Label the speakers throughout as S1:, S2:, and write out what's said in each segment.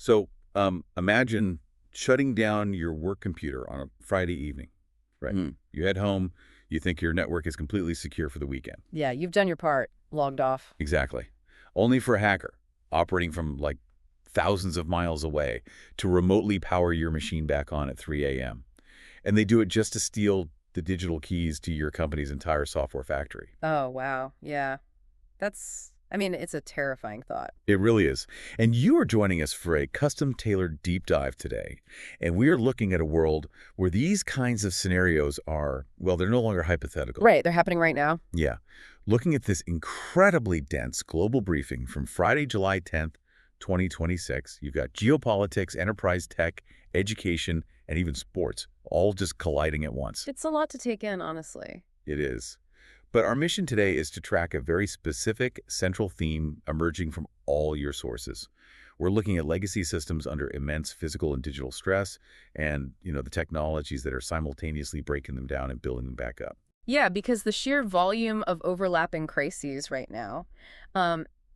S1: So imagine shutting down your work computer on a Friday evening, right? You head home, you think your network is completely secure for the weekend.
S2: Yeah, you've done your part. Logged off.
S1: Exactly. Only for a hacker, operating from like thousands of miles away, to remotely power your machine back on at 3 a.m. And they do it just to steal the digital keys to your company's entire software factory.
S2: Oh, wow. Yeah. It's a terrifying thought.
S1: It really is. And you are joining us for a custom-tailored deep dive today. And we are looking at a world where these kinds of scenarios are, well, they're no longer hypothetical.
S2: Right. They're happening right now.
S1: Yeah. Looking at this incredibly dense global briefing from Friday, July 10th, 2026, you've got geopolitics, enterprise tech, education, and even sports, all just colliding at once.
S2: It's a lot to take in, honestly.
S1: It is. But our mission today is to track a very specific central theme emerging from all your sources. We're looking at legacy systems under immense physical and digital stress and, the technologies that are simultaneously breaking them down and building them back up.
S2: Yeah, because the sheer volume of overlapping crises right now,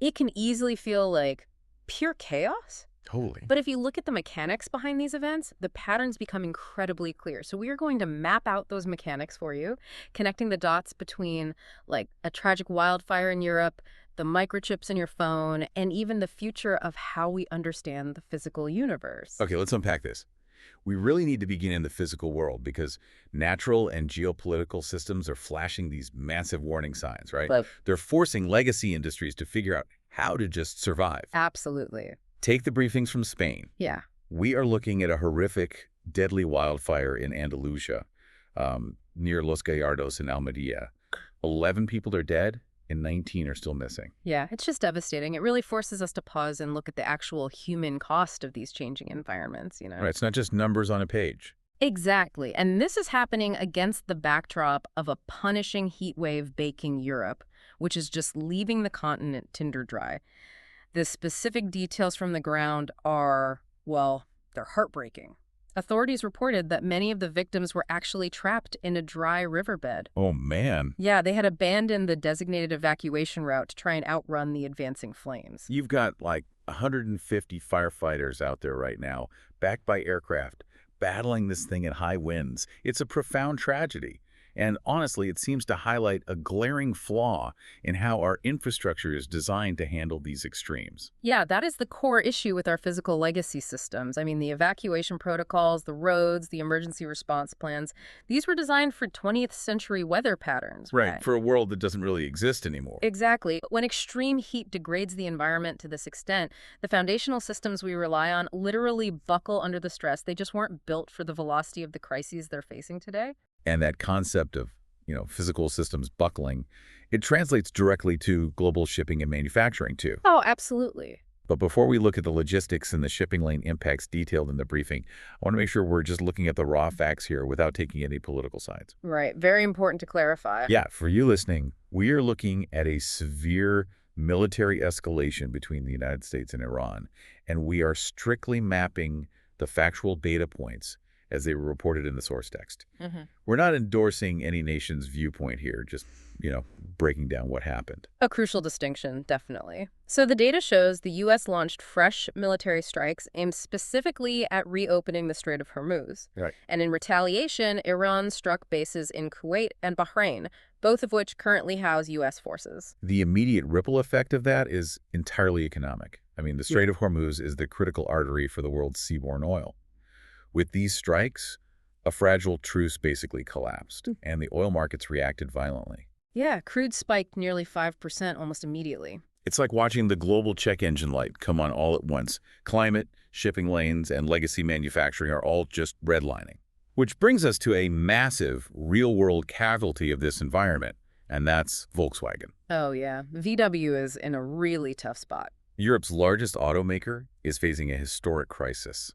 S2: it can easily feel like pure chaos.
S1: Totally.
S2: But if you look at the mechanics behind these events, the patterns become incredibly clear. So we are going to map out those mechanics for you, connecting the dots between like a tragic wildfire in Europe, the microchips in your phone, and even the future of how we understand the physical universe.
S1: Okay, let's unpack this. We really need to begin in the physical world because natural and geopolitical systems are flashing these massive warning signs, right?
S2: But
S1: They're forcing legacy industries to figure out how to just survive.
S2: absolutely.
S1: Take the briefings from Spain.
S2: Yeah.
S1: We are looking at a horrific, deadly wildfire in Andalusia, near Los Gallardos in Almería. 11 people are dead and 19 are still missing.
S2: Yeah, it's just devastating. It really forces us to pause and look at the actual human cost of these changing environments,
S1: Right, it's not just numbers on a page.
S2: Exactly. And this is happening against the backdrop of a punishing heat wave baking Europe, which is just leaving the continent tinder-dry. The specific details from the ground are, well, they're heartbreaking. Authorities reported that many of the victims were actually trapped in a dry riverbed.
S1: Oh, man.
S2: Yeah, they had abandoned the designated evacuation route to try and outrun the advancing flames.
S1: You've got like 150 firefighters out there right now, backed by aircraft, battling this thing in high winds. It's a profound tragedy. And honestly, it seems to highlight a glaring flaw in how our infrastructure is designed to handle these extremes.
S2: Yeah, that is the core issue with our physical legacy systems. The evacuation protocols, the roads, the emergency response plans, these were designed for 20th century weather patterns.
S1: Right, for a world that doesn't really exist anymore.
S2: Exactly. When extreme heat degrades the environment to this extent, the foundational systems we rely on literally buckle under the stress. They just weren't built for the velocity of the crises they're facing today.
S1: And that concept of, physical systems buckling, it translates directly to global shipping and manufacturing too.
S2: Oh, absolutely.
S1: But before we look at the logistics and the shipping lane impacts detailed in the briefing, I want to make sure we're just looking at the raw facts here without taking any political sides.
S2: Right. Very important to clarify.
S1: Yeah, for you listening, we are looking at a severe military escalation between the United States and Iran, and we are strictly mapping the factual data points as they were reported in the source text. We're not endorsing any nation's viewpoint here, just, breaking down what happened.
S2: A crucial distinction, definitely. So the data shows the U.S. launched fresh military strikes aimed specifically at reopening the Strait of Hormuz.
S1: Right.
S2: And in retaliation, Iran struck bases in Kuwait and Bahrain, both of which currently house U.S. forces.
S1: The immediate ripple effect of that is entirely economic. The Strait of Hormuz is the critical artery for the world's seaborne oil. With these strikes, a fragile truce basically collapsed, and the oil markets reacted violently.
S2: Yeah, crude spiked nearly 5% almost immediately.
S1: It's like watching the global check engine light come on all at once. Climate, shipping lanes, and legacy manufacturing are all just redlining. Which brings us to a massive, real-world casualty of this environment, and that's Volkswagen.
S2: Oh, yeah. VW is in a really tough spot.
S1: Europe's largest automaker is facing a historic crisis.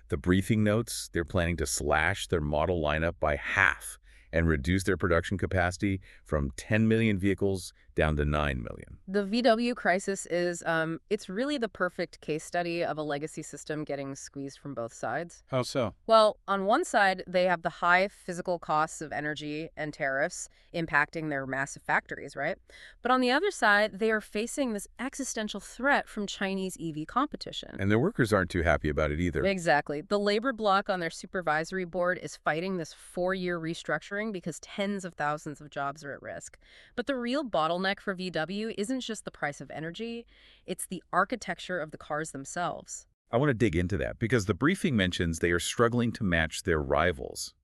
S1: The briefing notes, they're planning to slash their model lineup by half and reduce their production capacity from 10 million vehicles down to 9 million.
S2: The VW crisis is, it's really the perfect case study of a legacy system getting squeezed from both sides.
S1: How so?
S2: Well, on one side, they have the high physical costs of energy and tariffs impacting their massive factories, right? But on the other side, they are facing this existential threat from Chinese EV competition.
S1: And their workers aren't too happy about it either.
S2: Exactly. The labor bloc on their supervisory board is fighting this 4-year restructuring because tens of thousands of jobs are at risk. But the real bottleneck for VW isn't just the price of energy, it's the architecture of the cars themselves.
S1: I want to dig into that because the briefing mentions they are struggling to match their rivals.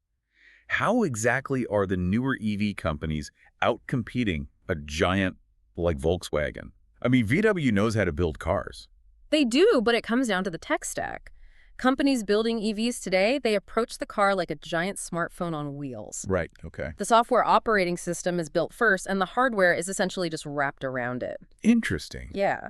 S1: How exactly are the newer EV companies outcompeting a giant like Volkswagen? I mean, VW knows how to build cars.
S2: They do, but it comes down to the tech stack. Companies building EVs today, they approach the car like a giant smartphone on wheels.
S1: Right, okay.
S2: The software operating system is built first, and the hardware is essentially just wrapped around it.
S1: Interesting.
S2: Yeah.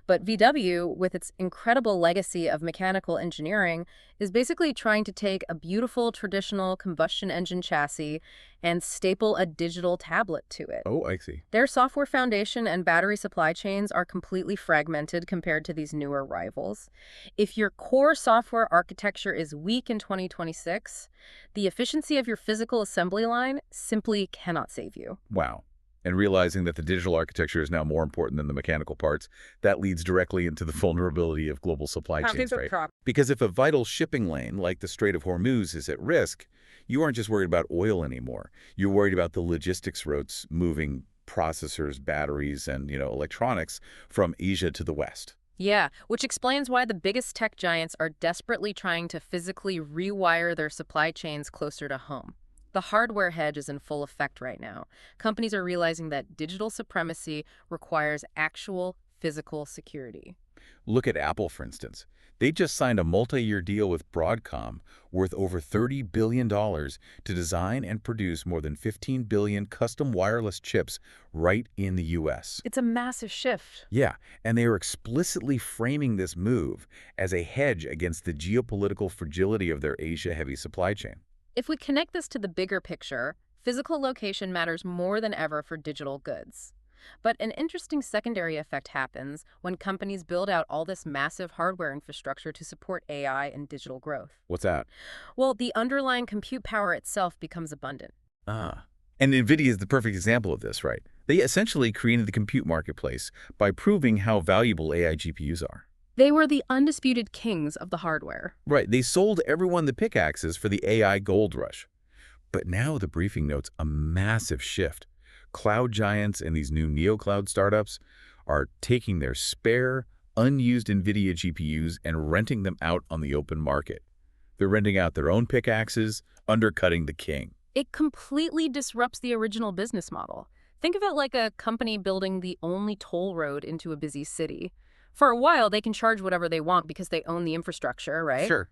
S2: But VW, with its incredible legacy of mechanical engineering, is basically trying to take a beautiful traditional combustion engine chassis and staple a digital tablet to it.
S1: Oh, I see.
S2: Their software foundation and battery supply chains are completely fragmented compared to these newer rivals. If your core software architecture is weak in 2026, the efficiency of your physical assembly line simply cannot save you.
S1: Wow. And realizing that the digital architecture is now more important than the mechanical parts, that leads directly into the vulnerability of global supply chains, right? Because if a vital shipping lane like the Strait of Hormuz is at risk, you aren't just worried about oil anymore. You're worried about the logistics routes moving processors, batteries, and, electronics from Asia to the West.
S2: Yeah, which explains why the biggest tech giants are desperately trying to physically rewire their supply chains closer to home. The hardware hedge is in full effect right now. Companies are realizing that digital supremacy requires actual physical security.
S1: Look at Apple, for instance. They just signed a multi-year deal with Broadcom worth over $30 billion to design and produce more than 15 billion custom wireless chips right in the U.S.
S2: It's a massive shift.
S1: Yeah, and they are explicitly framing this move as a hedge against the geopolitical fragility of their Asia-heavy supply chain.
S2: If we connect this to the bigger picture, physical location matters more than ever for digital goods. But an interesting secondary effect happens when companies build out all this massive hardware infrastructure to support AI and digital growth.
S1: What's that?
S2: Well, the underlying compute power itself becomes abundant.
S1: And NVIDIA is the perfect example of this, right? They essentially created the compute marketplace by proving how valuable AI GPUs are.
S2: They were the undisputed kings of the hardware.
S1: Right, they sold everyone the pickaxes for the AI gold rush. But now the briefing notes a massive shift. Cloud giants and these new neo-cloud startups are taking their spare, unused NVIDIA GPUs and renting them out on the open market. They're renting out their own pickaxes, undercutting the king.
S2: It completely disrupts the original business model. Think of it like a company building the only toll road into a busy city. For a while, they can charge whatever they want because they own the infrastructure, right?
S1: Sure.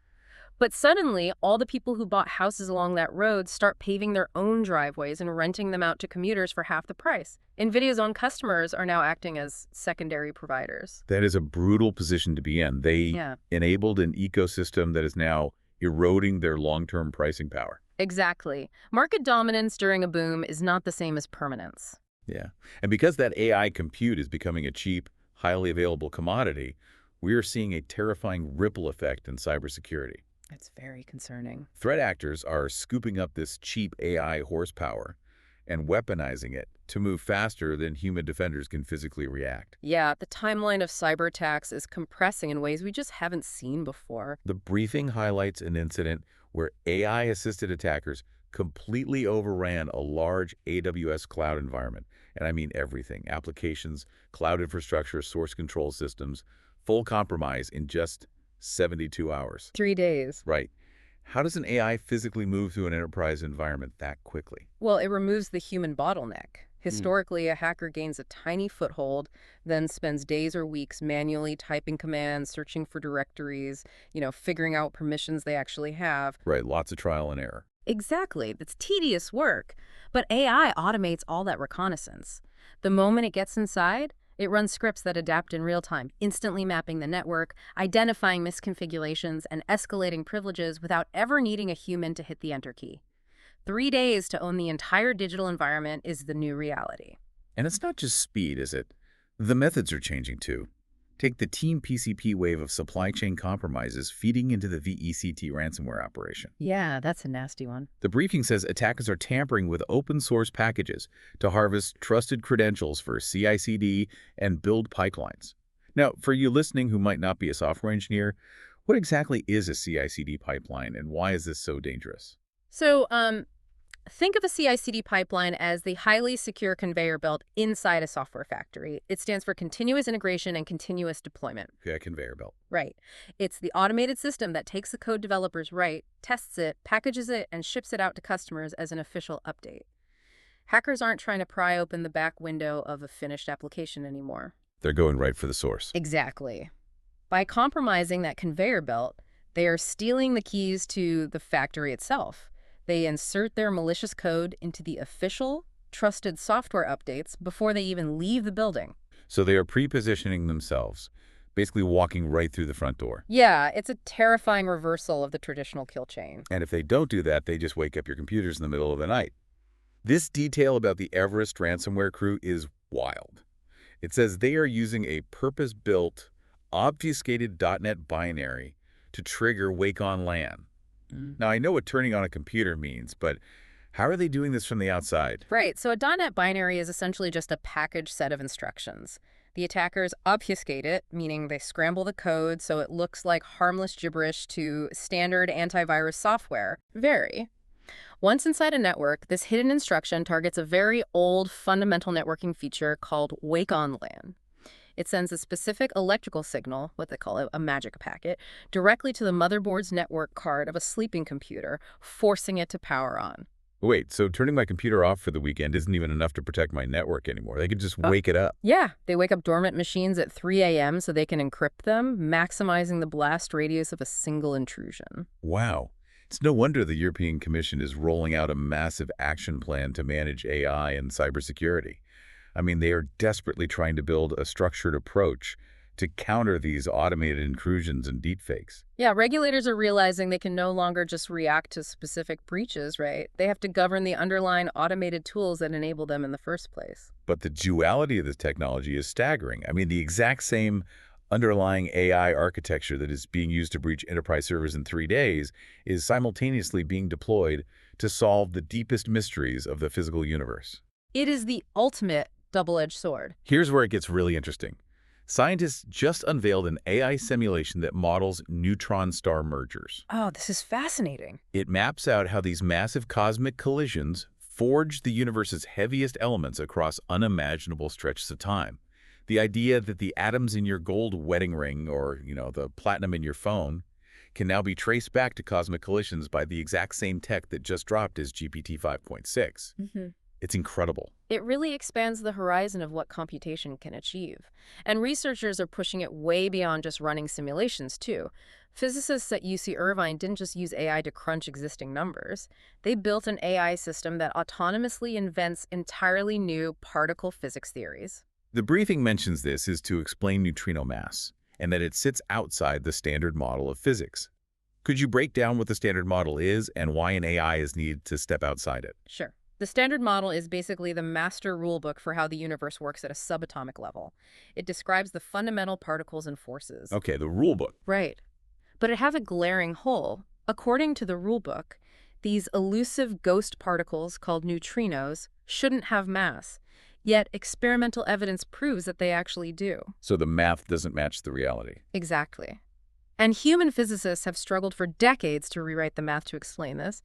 S2: But suddenly, all the people who bought houses along that road start paving their own driveways and renting them out to commuters for half the price. NVIDIA's own customers are now acting as secondary providers.
S1: That is a brutal position to be in. They enabled an ecosystem that is now eroding their long-term pricing power.
S2: Exactly. Market dominance during a boom is not the same as permanence.
S1: Yeah. And because that AI compute is becoming a cheap, highly available commodity, we are seeing a terrifying ripple effect in cybersecurity.
S2: It's very concerning.
S1: Threat actors are scooping up this cheap AI horsepower and weaponizing it to move faster than human defenders can physically react.
S2: Yeah, the timeline of cyber attacks is compressing in ways we just haven't seen before.
S1: The briefing highlights an incident where AI-assisted attackers completely overran a large AWS cloud environment. And I mean everything: applications, cloud infrastructure, source control systems, full compromise in just 72 hours.
S2: 3 days.
S1: Right. How does an AI physically move through an enterprise environment that quickly?
S2: Well, it removes the human bottleneck. Historically, a hacker gains a tiny foothold, then spends days or weeks manually typing commands, searching for directories, figuring out permissions they actually have.
S1: Right, lots of trial and error.
S2: Exactly. That's tedious work. But AI automates all that reconnaissance. The moment it gets inside, it runs scripts that adapt in real time, instantly mapping the network, identifying misconfigurations, and escalating privileges without ever needing a human to hit the enter key. 3 days to own the entire digital environment is the new reality.
S1: And it's not just speed, is it? The methods are changing too. Take the Team PCP wave of supply chain compromises feeding into the VECT ransomware operation.
S2: Yeah, that's a nasty one.
S1: The briefing says attackers are tampering with open-source packages to harvest trusted credentials for CI/CD and build pipelines. Now, for you listening who might not be a software engineer, what exactly is a CI/CD pipeline and why is this so dangerous?
S2: So, think of a CI/CD pipeline as the highly secure conveyor belt inside a software factory. It stands for continuous integration and continuous deployment.
S1: Okay, a conveyor belt.
S2: Right. It's the automated system that takes the code developers write, tests it, packages it, and ships it out to customers as an official update. Hackers aren't trying to pry open the back window of a finished application anymore.
S1: They're going right for the source.
S2: Exactly. By compromising that conveyor belt, they are stealing the keys to the factory itself. They insert their malicious code into the official, trusted software updates before they even leave the building.
S1: So they are pre-positioning themselves, basically walking right through the front door.
S2: Yeah, it's a terrifying reversal of the traditional kill chain.
S1: And if they don't do that, they just wake up your computers in the middle of the night. This detail about the Everest ransomware crew is wild. It says they are using a purpose-built, obfuscated .NET binary to trigger wake on LAN. Now, I know what turning on a computer means, but how are they doing this from the outside?
S2: Right, so a .NET binary is essentially just a packaged set of instructions. The attackers obfuscate it, meaning they scramble the code so it looks like harmless gibberish to standard antivirus software. Once inside a network, this hidden instruction targets a very old fundamental networking feature called wake on LAN. It sends a specific electrical signal, what they call a magic packet, directly to the motherboard's network card of a sleeping computer, forcing it to power on.
S1: Wait, so turning my computer off for the weekend isn't even enough to protect my network anymore. They could just wake it up.
S2: Yeah, they wake up dormant machines at 3 a.m. so they can encrypt them, maximizing the blast radius of a single intrusion.
S1: Wow. It's no wonder the European Commission is rolling out a massive action plan to manage AI and cybersecurity. I mean, they are desperately trying to build a structured approach to counter these automated intrusions and deepfakes.
S2: Yeah, regulators are realizing they can no longer just react to specific breaches, right? They have to govern the underlying automated tools that enable them in the first place.
S1: But the duality of this technology is staggering. I mean, the exact same underlying AI architecture that is being used to breach enterprise servers in 3 days is simultaneously being deployed to solve the deepest mysteries of the physical universe.
S2: It is the ultimate double-edged sword.
S1: Here's where it gets really interesting. Scientists just unveiled an AI simulation that models neutron star mergers.
S2: Oh, this is fascinating.
S1: It maps out how these massive cosmic collisions forge the universe's heaviest elements across unimaginable stretches of time. The idea that the atoms in your gold wedding ring or, the platinum in your phone can now be traced back to cosmic collisions by the exact same tech that just dropped as GPT 5.6. It's incredible.
S2: It really expands the horizon of what computation can achieve. And researchers are pushing it way beyond just running simulations, too. Physicists at UC Irvine didn't just use AI to crunch existing numbers. They built an AI system that autonomously invents entirely new particle physics theories.
S1: The briefing mentions this is to explain neutrino mass, and that it sits outside the standard model of physics. Could you break down what the standard model is and why an AI is needed to step outside it?
S2: Sure. The standard model is basically the master rulebook for how the universe works at a subatomic level. It describes the fundamental particles and forces.
S1: Okay, the rulebook.
S2: Right. But it has a glaring hole. According to the rulebook, these elusive ghost particles called neutrinos shouldn't have mass. Yet experimental evidence proves that they actually do.
S1: So the math doesn't match the reality.
S2: Exactly. And human physicists have struggled for decades to rewrite the math to explain this.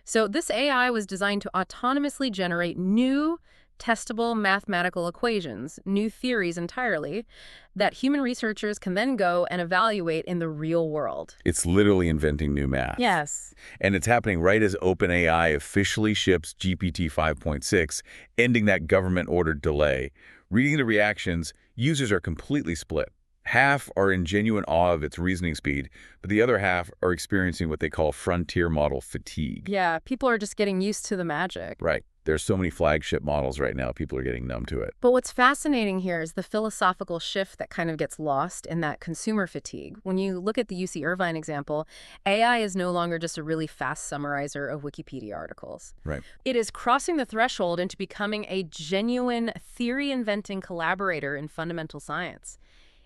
S2: So this AI was designed to autonomously generate new, testable mathematical equations, new theories entirely, that human researchers can then go and evaluate in the real world.
S1: It's literally inventing new math.
S2: Yes.
S1: And it's happening right as OpenAI officially ships GPT 5.6, ending that government-ordered delay. Reading the reactions, users are completely split. Half are in genuine awe of its reasoning speed, but the other half are experiencing what they call frontier model fatigue.
S2: Yeah, people are just getting used to the magic.
S1: Right. There's so many flagship models right now, people are getting numb to it.
S2: But what's fascinating here is the philosophical shift that kind of gets lost in that consumer fatigue. When you look at the UC Irvine example, AI is no longer just a really fast summarizer of Wikipedia articles.
S1: Right.
S2: It is crossing the threshold into becoming a genuine theory-inventing collaborator in fundamental science.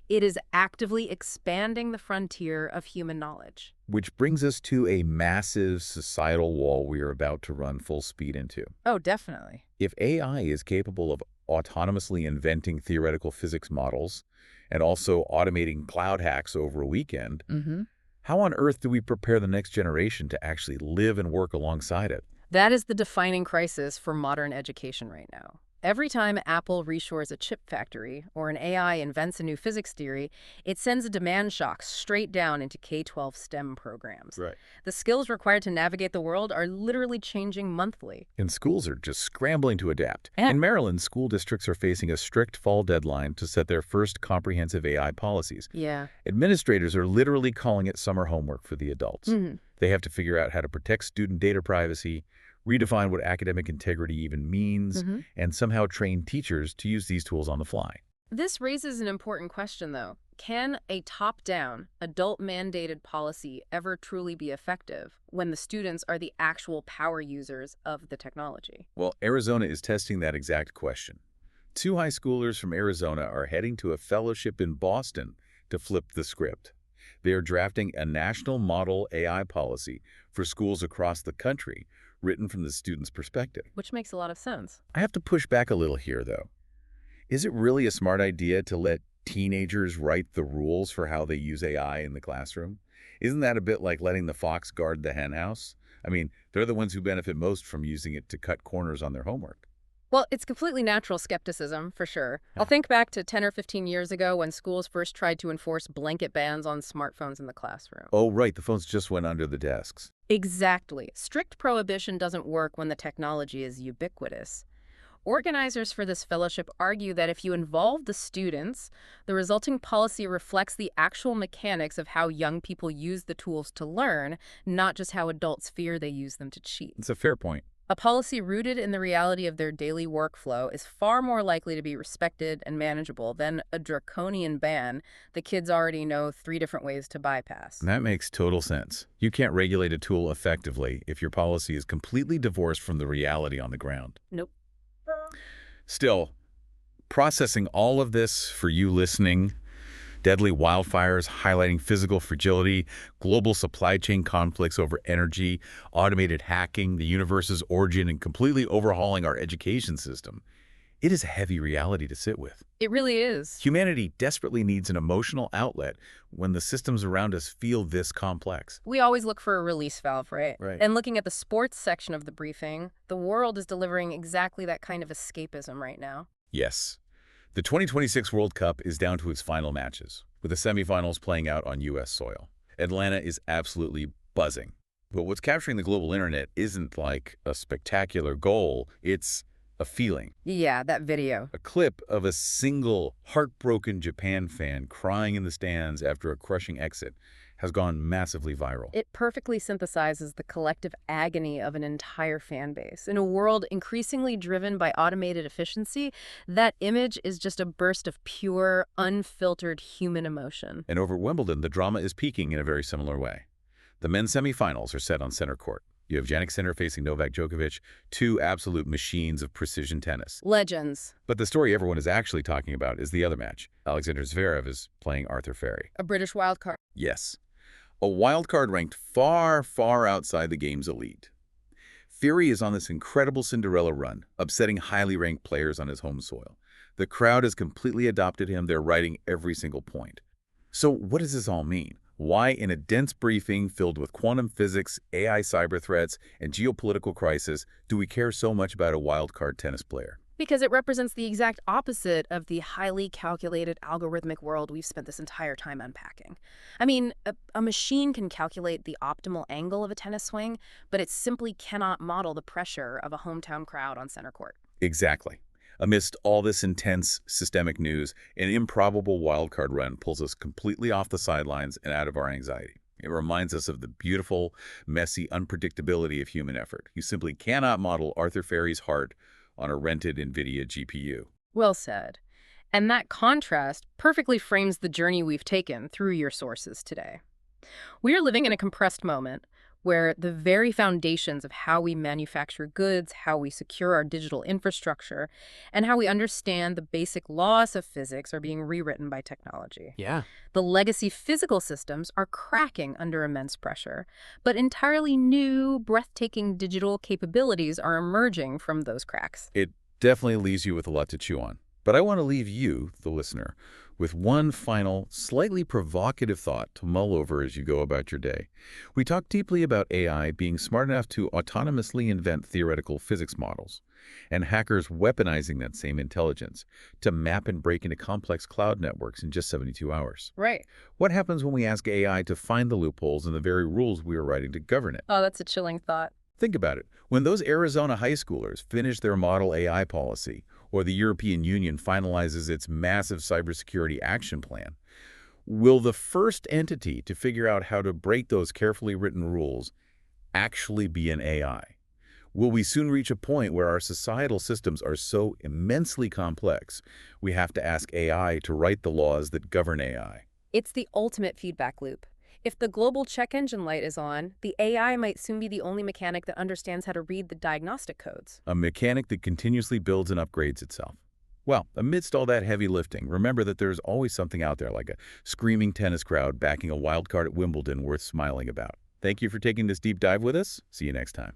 S2: It is actively expanding the frontier of human knowledge.
S1: Which brings us to a massive societal wall we are about to run full speed into.
S2: Oh, definitely.
S1: If AI is capable of autonomously inventing theoretical physics models and also automating cloud hacks over a weekend, how on earth do we prepare the next generation to actually live and work alongside it?
S2: That is the defining crisis for modern education right now. Every time Apple reshores a chip factory or an AI invents a new physics theory, it sends a demand shock straight down into K-12 STEM programs.
S1: Right.
S2: The skills required to navigate the world are literally changing monthly.
S1: And schools are just scrambling to adapt.
S2: Yeah.
S1: In Maryland, school districts are facing a strict fall deadline to set their first comprehensive AI policies.
S2: Yeah.
S1: Administrators are literally calling it summer homework for the adults. They have to figure out how to protect student data privacy, redefine what academic integrity even means, and somehow train teachers to use these tools on the fly.
S2: This raises an important question, though. Can a top-down, adult-mandated policy ever truly be effective when the students are the actual power users of the technology?
S1: Well, Arizona is testing that exact question. 2 high schoolers from Arizona are heading to a fellowship in Boston to flip the script. They are drafting a national model AI policy for schools across the country, written from the student's perspective.
S2: Which makes a lot of sense.
S1: I have to push back a little here, though. Is it really a smart idea to let teenagers write the rules for how they use AI in the classroom? Isn't that a bit like letting the fox guard the henhouse? I mean, they're the ones who benefit most from using it to cut corners on their homework.
S2: Well, it's completely natural skepticism, for sure. I'll think back to 10 or 15 years ago when schools first tried to enforce blanket bans on smartphones in the classroom.
S1: Oh, right, the phones just went under the desks.
S2: Exactly. Strict prohibition doesn't work when the technology is ubiquitous. Organizers for this fellowship argue that if you involve the students, the resulting policy reflects the actual mechanics of how young people use the tools to learn, not just how adults fear they use them to cheat.
S1: It's a fair point.
S2: A policy rooted in the reality of their daily workflow is far more likely to be respected and manageable than a draconian ban the kids already know 3 different ways to bypass.
S1: That makes total sense. You can't regulate a tool effectively if your policy is completely divorced from the reality on the ground.
S2: Nope.
S1: Still, processing all of this for you listening, deadly wildfires highlighting physical fragility, global supply chain conflicts over energy, automated hacking, the universe's origin, and completely overhauling our education system. It is a heavy reality to sit with.
S2: It really is.
S1: Humanity desperately needs an emotional outlet when the systems around us feel this complex.
S2: We always look for a release valve, right?
S1: Right.
S2: And looking at the sports section of the briefing, the world is delivering exactly that kind of escapism right now.
S1: Yes. The 2026 World Cup is down to its final matches, with the semifinals playing out on U.S. soil. Atlanta is absolutely buzzing. But what's capturing the global internet isn't like a spectacular goal, it's a feeling.
S2: Yeah, that video.
S1: A clip of a single heartbroken Japan fan crying in the stands after a crushing exit has gone massively viral.
S2: It perfectly synthesizes the collective agony of an entire fan base. In a world increasingly driven by automated efficiency, that image is just a burst of pure, unfiltered human emotion.
S1: And over Wimbledon, the drama is peaking in a very similar way. The men's semifinals are set on center court. You have Jannik Sinner facing Novak Djokovic, 2 absolute machines of precision tennis.
S2: Legends.
S1: But the story everyone is actually talking about is the other match. Alexander Zverev is playing Arthur Ferry.
S2: A British wildcard.
S1: Yes. A wildcard ranked far, far outside the game's elite. Ferry is on this incredible Cinderella run, upsetting highly ranked players on his home soil. The crowd has completely adopted him. They're writing every single point. So what does this all mean? Why, in a dense briefing filled with quantum physics, AI cyber threats, and geopolitical crisis, do we care so much about a wildcard tennis player?
S2: Because it represents the exact opposite of the highly calculated algorithmic world we've spent this entire time unpacking. I mean, a machine can calculate the optimal angle of a tennis swing, but it simply cannot model the pressure of a hometown crowd on center court.
S1: Exactly. Amidst all this intense systemic news, an improbable wildcard run pulls us completely off the sidelines and out of our anxiety. It reminds us of the beautiful, messy unpredictability of human effort. You simply cannot model Arthur Ferry's heart on a rented NVIDIA GPU.
S2: Well said. And that contrast perfectly frames the journey we've taken through your sources today. We are living in a compressed moment where the very foundations of how we manufacture goods, how we secure our digital infrastructure, and how we understand the basic laws of physics are being rewritten by technology.
S3: Yeah.
S2: The legacy physical systems are cracking under immense pressure, but entirely new, breathtaking digital capabilities are emerging from those cracks.
S1: It definitely leaves you with a lot to chew on. But I want to leave you, the listener, with one final, slightly provocative thought to mull over as you go about your day. We talked deeply about AI being smart enough to autonomously invent theoretical physics models, and hackers weaponizing that same intelligence to map and break into complex cloud networks in just 72 hours.
S2: Right.
S1: What happens when we ask AI to find the loopholes in the very rules we are writing to govern it?
S2: Oh, that's a chilling thought.
S1: Think about it. When those Arizona high schoolers finish their model AI policy, or the European Union finalizes its massive cybersecurity action plan, will the first entity to figure out how to break those carefully written rules actually be an AI? Will we soon reach a point where our societal systems are so immensely complex, we have to ask AI to write the laws that govern AI?
S2: It's the ultimate feedback loop. If the global check engine light is on, the AI might soon be the only mechanic that understands how to read the diagnostic codes.
S1: A mechanic that continuously builds and upgrades itself. Well, amidst all that heavy lifting, remember that there's always something out there like a screaming tennis crowd backing a wild card at Wimbledon worth smiling about. Thank you for taking this deep dive with us. See you next time.